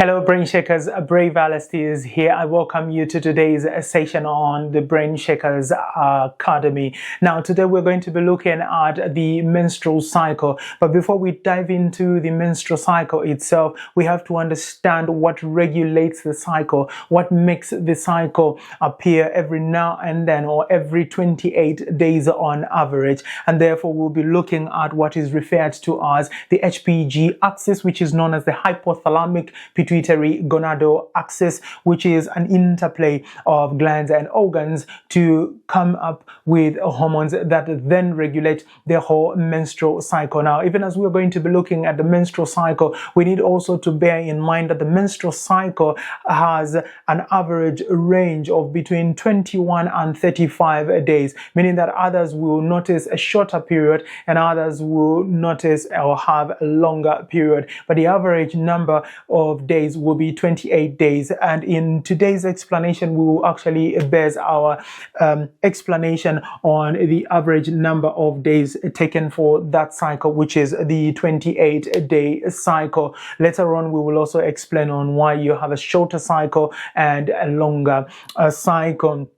Hello Brain Shakers, Brave Alice is here. I welcome you to today's session on the Brain Shakers Academy. Now today we're going to be looking at the menstrual cycle, but before we dive into the menstrual cycle itself, we have to understand what regulates the cycle, what makes the cycle appear every now and then or every 28 days on average, and therefore we'll be looking at what is referred to as the HPG axis, which is known as the hypothalamic pituitary gonadal axis, which is an interplay of glands and organs to come up with hormones that then regulate the whole menstrual cycle. Now, even as we're going to be looking at the menstrual cycle, we need also to bear in mind that the menstrual cycle has an average range of between 21 and 35 days, meaning that others will notice a shorter period and others will notice or have a longer period, but the average number of days will be 28 days. And in today's explanation, we will actually base our explanation on the average number of days taken for that cycle, which is the 28-day cycle. Later on, we will also explain on why you have a shorter cycle and a longer cycle.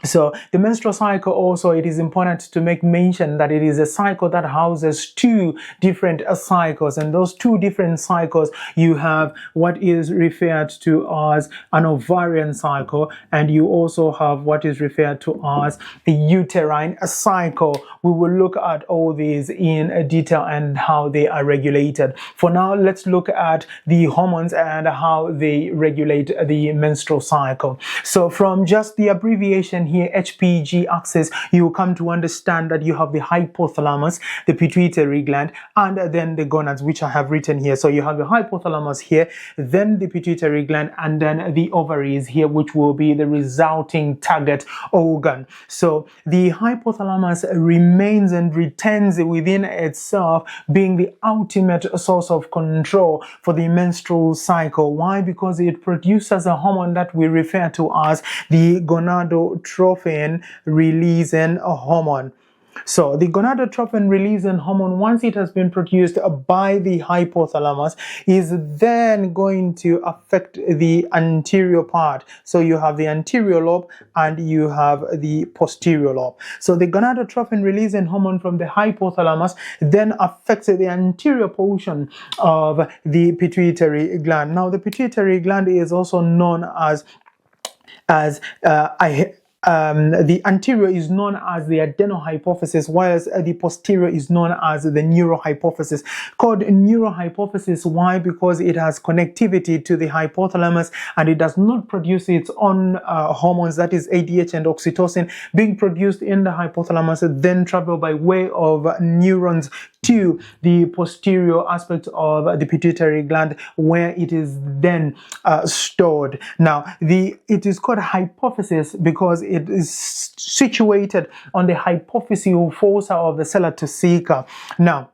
So the menstrual cycle also, it is important to make mention that it is a cycle that houses two different cycles, and those two different cycles, you have what is referred to as an ovarian cycle, and you also have what is referred to as a uterine cycle. We will look at all these in detail and how they are regulated. For now, let's look at the hormones and how they regulate the menstrual cycle. So from just the abbreviation here, HPG axis, you will come to understand that you have the hypothalamus, the pituitary gland, and then the gonads, which I have written here. So you have the hypothalamus here, then the pituitary gland, and then the ovaries here, which will be the resulting target organ. So the hypothalamus remains and retains within itself being the ultimate source of control for the menstrual cycle. Why? Because it produces a hormone that we refer to as the gonadotropin releasing hormone. So the gonadotropin releasing hormone, once it has been produced by the hypothalamus, is then going to affect the anterior part. So you have the anterior lobe and you have the posterior lobe. So the gonadotropin releasing hormone from the hypothalamus then affects the anterior portion of the pituitary gland. Now the pituitary gland is also known the anterior is known as the adenohypophysis, whilst the posterior is known as the neurohypophysis. Called neurohypophysis, why? Because it has connectivity to the hypothalamus and it does not produce its own hormones, that is ADH and oxytocin, being produced in the hypothalamus, then travel by way of neurons to the posterior aspect of the pituitary gland, where it is then stored. Now, it is called hypophysis because it is situated on the hypophyseal fossa of the sella tussica. Now,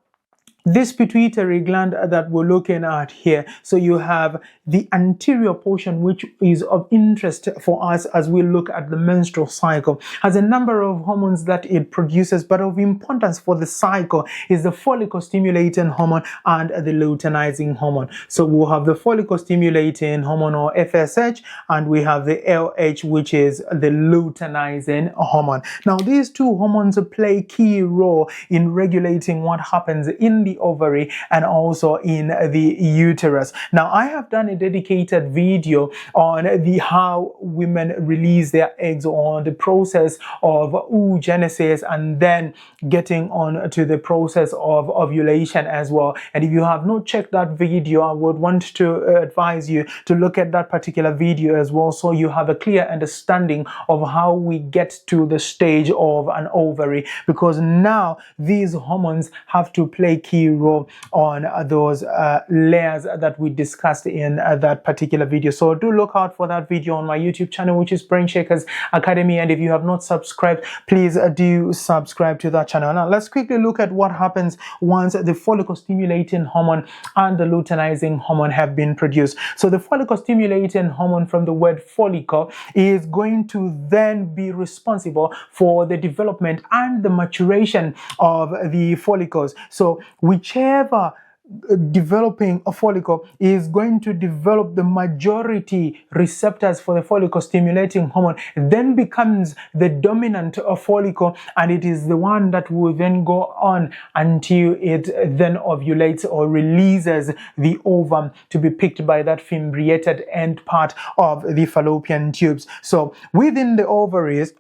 this pituitary gland that we're looking at here, so you have the anterior portion, which is of interest for us as we look at the menstrual cycle, has a number of hormones that it produces, but of importance for the cycle is the follicle stimulating hormone and the luteinizing hormone. So we'll have the follicle stimulating hormone, or FSH, and we have the LH, which is the luteinizing hormone. Now these two hormones play a key role in regulating what happens in the ovary and also in the uterus. Now I have done a dedicated video on how women release their eggs, on the process of oogenesis, and then getting on to the process of ovulation as well. And if you have not checked that video, I would want to advise you to look at that particular video as well, so you have a clear understanding of how we get to the stage of an ovary, because now these hormones have to play key role on those layers that we discussed in that particular video. So do look out for that video on my YouTube channel, which is Brain Shakers Academy, and if you have not subscribed, please do subscribe to that channel. Now let's quickly look at what happens once the follicle stimulating hormone and the luteinizing hormone have been produced. So the follicle stimulating hormone, from the word follicle, is going to then be responsible for the development and the maturation of the follicles. So whichever developing a follicle is going to develop the majority receptors for the follicle stimulating hormone, then becomes the dominant follicle, and it is the one that will then go on until it then ovulates or releases the ovum to be picked by that fimbriated end part of the fallopian tubes. So within the ovaries,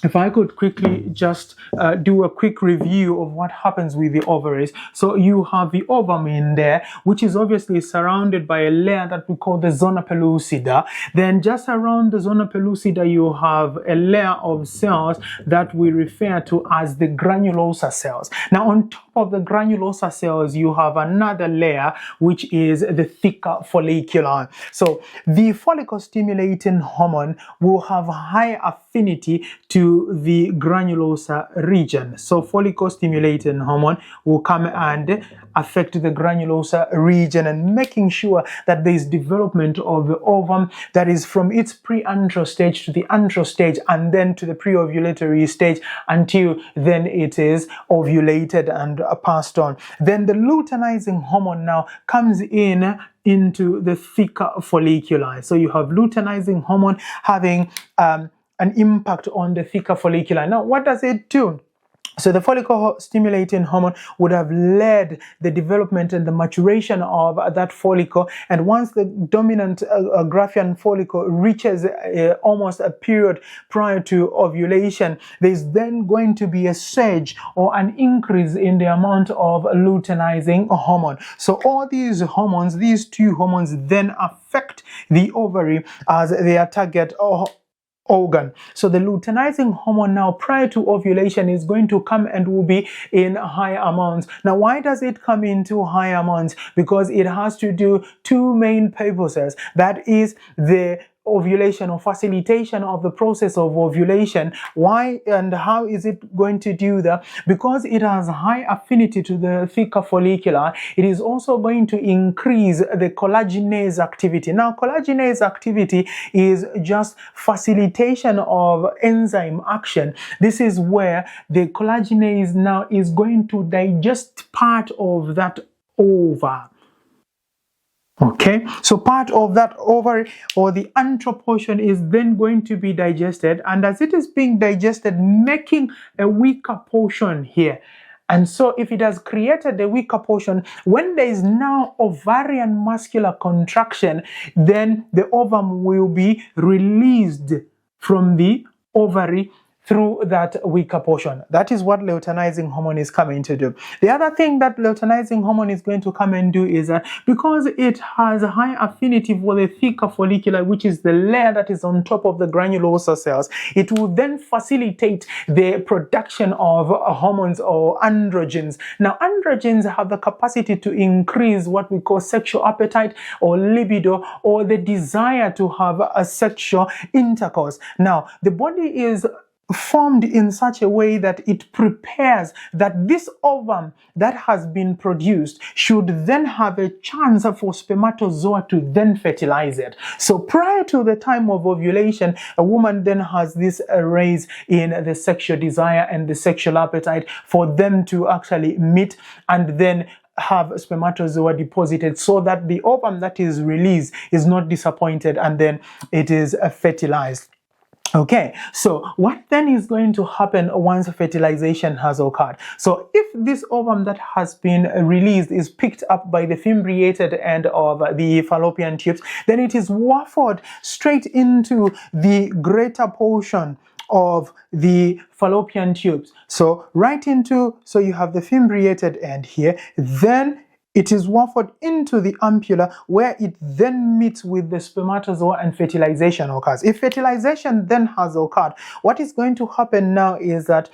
if I could quickly just do a quick review of what happens with the ovaries. So you have the ovum in there, which is obviously surrounded by a layer that we call the zona pellucida. Then just around the zona pellucida, you have a layer of cells that we refer to as the granulosa cells. Now, on top of the granulosa cells, you have another layer, which is the thicker follicular. So the follicle stimulating hormone will have high affinity to the granulosa region. So follicle stimulating hormone will come and affect the granulosa region, and making sure that there is development of the ovum, that is from its pre-antral stage to the antral stage, and then to the pre-ovulatory stage, until then it is ovulated and passed on. Then the luteinizing hormone now comes into the thicker follicular. So you have luteinizing hormone having an impact on the thicker follicular. Now, what does it do? So the follicle stimulating hormone would have led the development and the maturation of that follicle, and once the dominant Graafian follicle reaches almost a period prior to ovulation, there's then going to be a surge or an increase in the amount of luteinizing hormone. So all these hormones, these two hormones, then affect the ovary as their target organ. So the luteinizing hormone now prior to ovulation is going to come and will be in high amounts. Now, why does it come into high amounts? Because it has to do two main purposes. That is the ovulation or facilitation of the process of ovulation. Why and how is it going to do that? Because it has high affinity to the thicker follicular, it is also going to increase the collagenase activity. Now, collagenase activity is just facilitation of enzyme action. This is where the collagenase now is going to digest part of that ova. Okay, so part of that ovary or the antral portion is then going to be digested, and as it is being digested, making a weaker portion here. And so if it has created a weaker portion, when there is now ovarian muscular contraction, then the ovum will be released from the ovary through that weaker portion. That is what luteinizing hormone is coming to do. The other thing that luteinizing hormone is going to come and do is that because it has a high affinity for the thicker follicular, which is the layer that is on top of the granulosa cells, it will then facilitate the production of hormones or androgens. Now, androgens have the capacity to increase what we call sexual appetite or libido, or the desire to have a sexual intercourse. Now, the body is formed in such a way that it prepares that this ovum that has been produced should then have a chance for spermatozoa to then fertilize it. So prior to the time of ovulation, a woman then has this raise in the sexual desire and the sexual appetite for them to actually meet and then have spermatozoa deposited, so that the ovum that is released is not disappointed and then it is fertilized. Okay, so what then is going to happen once fertilization has occurred? So if this ovum that has been released is picked up by the fimbriated end of the fallopian tubes, then it is wafted straight into the greater portion of the fallopian tubes. So so you have the fimbriated end here, then it is wafted into the ampulla, where it then meets with the spermatozoa and fertilization occurs. If fertilization then has occurred, what is going to happen now is that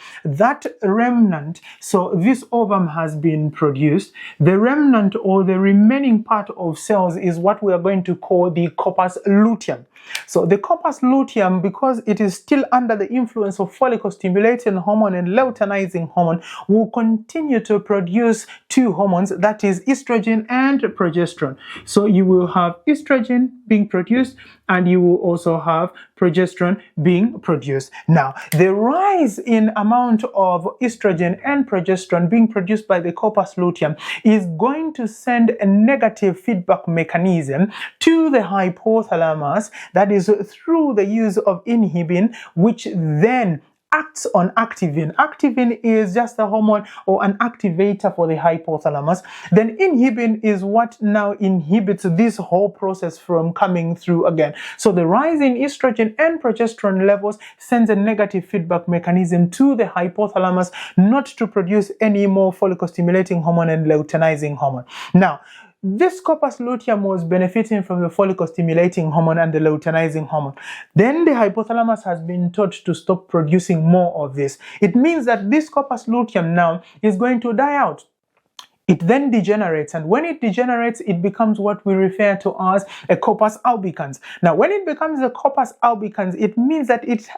remnant, so this ovum has been produced, the remnant or the remaining part of cells is what we are going to call the corpus luteum. So the corpus luteum, because it is still under the influence of follicle stimulating hormone and luteinizing hormone, will continue to produce two hormones, that is estrogen and progesterone. So you will have estrogen being produced, and you will also have progesterone being produced. Now, the rise in amount of estrogen and progesterone being produced by the corpus luteum is going to send a negative feedback mechanism to the hypothalamus, that is through the use of inhibin, which then acts on activin. Activin is just a hormone or an activator for the hypothalamus. Then inhibin is what now inhibits this whole process from coming through again. So the rise in estrogen and progesterone levels sends a negative feedback mechanism to the hypothalamus not to produce any more follicle stimulating hormone and luteinizing hormone. Now, this corpus luteum was benefiting from the follicle stimulating hormone and the luteinizing hormone. Then the hypothalamus has been taught to stop producing more of this. It means that this corpus luteum now is going to die out. It then degenerates, and when it degenerates, it becomes what we refer to as a corpus albicans. Now, when it becomes a corpus albicans, it means that it's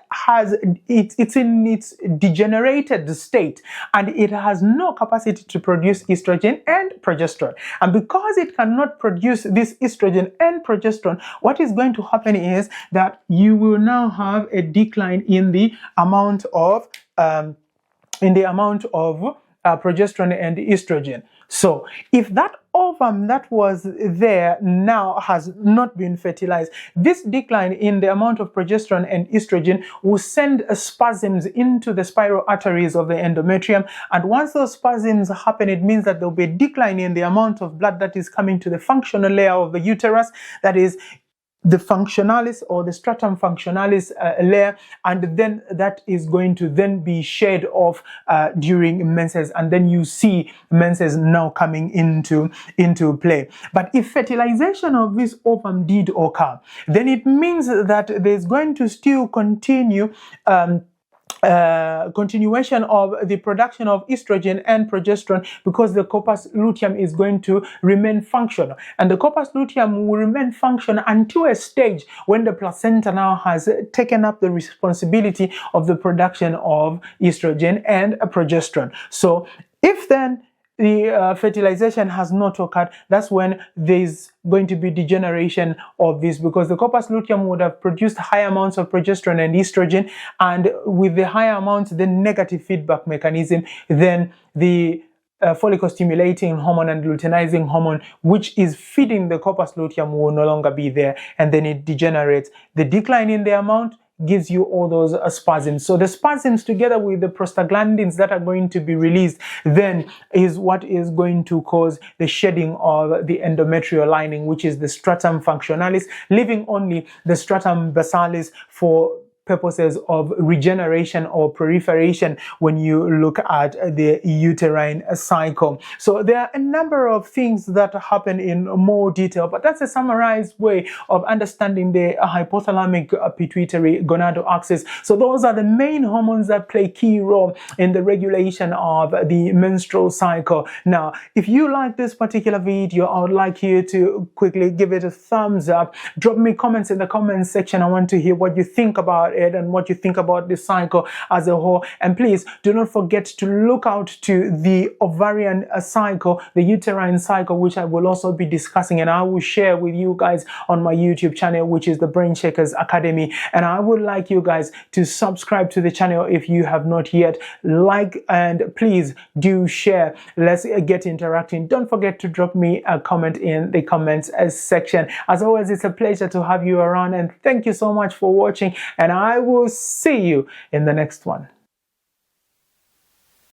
in its degenerated state, and it has no capacity to produce estrogen and progesterone. And because it cannot produce this estrogen and progesterone, what is going to happen is that you will now have a decline in the amount of progesterone and estrogen. So if that ovum that was there now has not been fertilized, this decline in the amount of progesterone and estrogen will send spasms into the spiral arteries of the endometrium. And once those spasms happen, it means that there will be a decline in the amount of blood that is coming to the functional layer of the uterus, that is the functionalis or the stratum functionalis layer, and then that is going to then be shed off during menses, and then you see menses now coming into play. But if fertilization of this ovum did occur, then it means that there's going to still continue continuation of the production of estrogen and progesterone, because the corpus luteum is going to remain functional, and the corpus luteum will remain functional until a stage when the placenta now has taken up the responsibility of the production of estrogen and progesterone. So if then the fertilization has not occurred, that's when there's going to be degeneration of this, because the corpus luteum would have produced high amounts of progesterone and estrogen, and with the higher amounts, the negative feedback mechanism, then the follicle stimulating hormone and luteinizing hormone, which is feeding the corpus luteum, will no longer be there, and then it degenerates. The decline in the amount gives you all those spasms. So the spasms, together with the prostaglandins that are going to be released, then is what is going to cause the shedding of the endometrial lining, which is the stratum functionalis, leaving only the stratum basalis for purposes of regeneration or proliferation when you look at the uterine cycle. So there are a number of things that happen in more detail, but that's a summarized way of understanding the hypothalamic pituitary gonadal axis. So those are the main hormones that play key role in the regulation of the menstrual cycle. Now, if you like this particular video, I would like you to quickly give it a thumbs up. Drop me comments in the comments section. I want to hear what you think about it and what you think about the cycle as a whole. And please do not forget to look out to the ovarian cycle, the uterine cycle, which I will also be discussing, and I will share with you guys on my YouTube channel, which is the Brain Shakers Academy. And I would like you guys to subscribe to the channel if you have not yet. Like, and please do share. Let's get interacting. Don't forget to drop me a comment in the comments section. As always, it's a pleasure to have you around, and thank you so much for watching, and I will see you in the next one.